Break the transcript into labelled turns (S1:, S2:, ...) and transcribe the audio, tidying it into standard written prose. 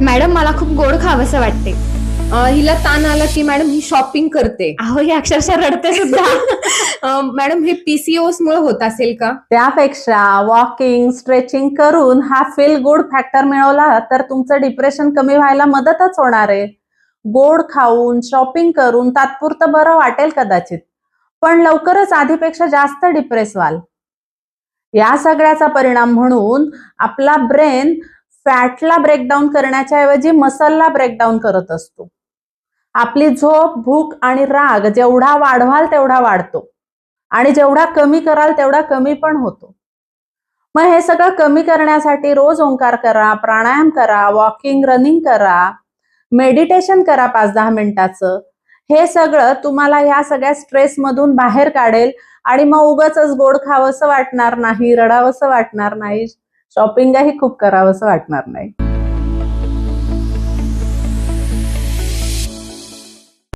S1: Madam मला खूप गोड खावंसं वाटते.
S2: हिला ताण आला की मॅडम ही शॉपिंग करते.
S1: अहो ही अक्षरशः रडते सुद्धा.
S2: मॅडम हे पीसीओएस मुळे होत असेल का?
S3: त्यापेक्षा वॉकिंग स्ट्रेचिंग करून हा फील गुड फॅक्टर मिळवला तर तुमचं डिप्रेशन कमी व्हायला मदतच होणार आहे. गोड खाऊन शॉपिंग करून तात्पुरतं बरं वाटेल कदाचित, पण लवकरच आधीपेक्षा जास्त डिप्रेस व्हाल. या सगळ्याचा परिणाम म्हणून आपला ब्रेन फॅटला ब्रेकडाऊन करण्याच्या ऐवजी मसलला ब्रेकडाऊन करत असतो. आपली झोप, भूक आणि राग जेवढा वाढवाल तेवढा वाढतो आणि जेवढा कमी कराल तेवढा कमी पण होतो. मग हे सगळं कमी करण्यासाठी रोज ओंकार करा, प्राणायाम करा, वॉकिंग रनिंग करा, मेडिटेशन करा 5-10 मिनिटाचं. हे सगळं तुम्हाला ह्या सगळ्या स्ट्रेस मधून बाहेर काढेल आणि मग उगाचच गोड खावंसं वाटणार नाही, रडावंसं वाटणार नाही, शॉपिंगही खूप करावंसं वाटणार नाही.